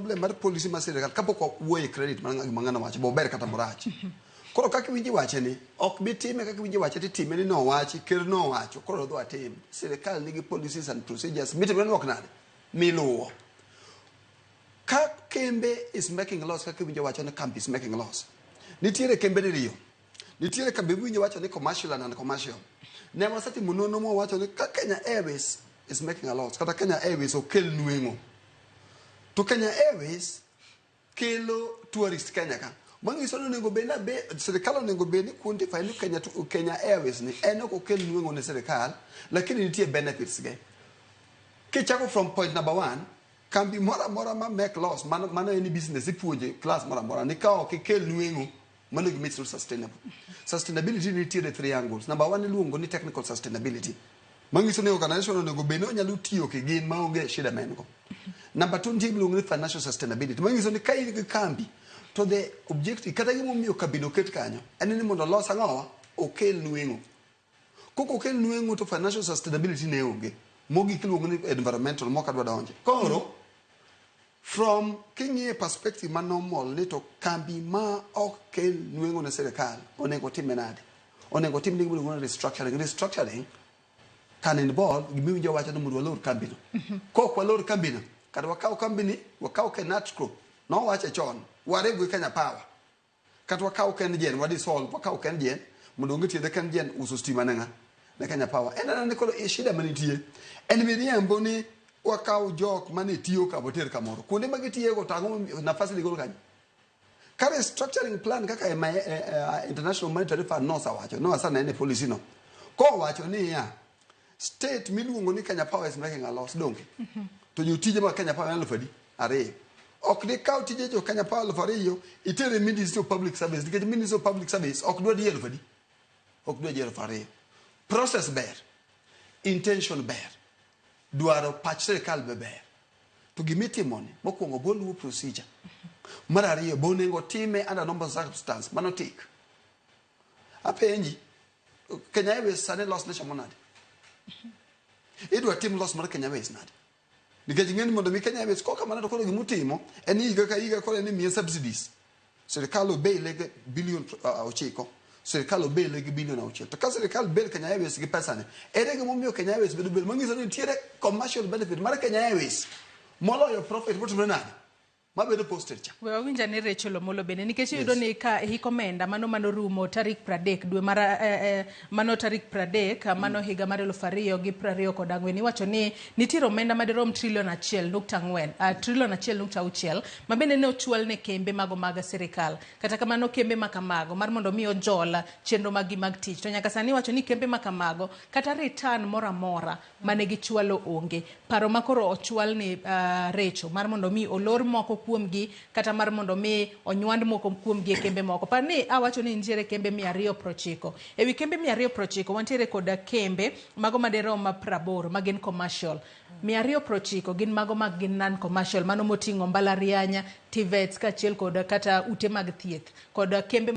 problem mar policy mar sirkal kapok wuoye credit mang'ano wacho bober kata morach. Koro kaka winji wache ni ok bi time kaka winji wache time ni no wachi ker no wacho koro dwa tim. Sirkal nigi policies and procedures mitimo nok nade miluwo. Ka kembe is making laws kaka winji wacho ni kambi is making laws. Nitiere kembe riyo. Nitiere kambi winji wacho ni commercial and uncommercial. Ne wasati munono mo wacho ni ka Kenya Airways is making a laws kata Kenya Airways okel nuengo. To Kenya Airways kelo tourist Kenya ka. Mangi sono nego benda be serikali nego be ni quantify ni Kenya Airways ni eno ko kel nuengo ne serikali lakini nitie benefits ge. Kichako from point number 1 can be mora ma make loss mano any business ipuonje class mora ni ka ok kel nuengo mano gi make sustainable. Sustainability ni tiere 3 angles. Number 1 iluongo ni technical sustainability. Mangi sono organization nego be no nyalo tiyo ke gin ma onge shida mengo. Number 2 ndiye iluongo ni financial sustainability. Mangi sono kai ni kambi to the objective kata gimo miyo kabino ket kanyo en ni mondo los angowa okel nuengo. Koko okel nuengo to financial sustainability ne onge. Mogi kiluongo ni environmental moka dwa donje. Koro from kingie perspective man normal little kambi ma okel nuengo ne serikal onego time nade. Onego tim ni gimo restructuring can involve gimiwinjo wacho ni mondo walor kambino. Kok walor kambino kada wakaw kambini wakaw Kenatco no wache chon warego Kenya Power kata wakaw Ken Jen wadi solve wakaw Ken Jen mondo ngiti de Ken Jen uso stima nanga na Kenya Power en ko shida manitie en miriambo ni wakaw jok mane tiyo ka boter kamoro kuonde magitiye go tango nafasi ligol kanyo kare structuring plan kaka International Monetary Fund no sawacho no asana ene policy no ko wacho ni ya state miluongo ni Kenya Power is making a loss donke to jotije ma Kenya Power en lufadi are ok de kaw tije jo Kenya Power lufari itere Ministry of Public Service dike Ministry of Public Service ok do di lufadi ok do di lufari process ber intention ber duaro pach serikal ber to gimiti money mokwongo bolu procedure marariyo bonengo time under number circumstance manotik apenji Kenya Airways sane loss na chamonade edwa tim loss mar Kenya Airways nade nikech ng'eni mondo mi Kenya Airways koka mana to koro gimutimo en higa ka higa koro ni miye subsidies serikal obele bilion 9 serikal obele bilion 6 to ka serikal bel Kenya Airways gi pesa ne ere gimomiyo Kenya Airways bedo bel mangiso ni tiere commercial benefit mar Kenya Airways moloyo profit botimre nade mabedo posted cha we winja ne recholo molo bene nikech yudo ni ka hikomenda mano rumo tarik 30 dwe mar mano tarik 30 mano higa mar 2024 wacho ni nitiere omenda madirom $1.4 trillion mabende ne ochwal ne kembe mago mag serikal kata kamano kembe makamago mar mondo mi ojola chenro magi mag tich to nyaka sani wacho ni kembe makamago kata return mora mane gichwalo onge paro makoro ochwal ni recho mar mondo mi olor moko kuomgi kata mar mondo mi onywand moko kuomgi kembe moko par ni awacho ni nitiere kembe 290 ewi kembe 290 wantiere koda kembe mago madero ma 80 magen commercial 290 gin mago mag gin non commercial mano moting'o mbalarianya TVETs kachiel koda kata ute mag thieth koda kembe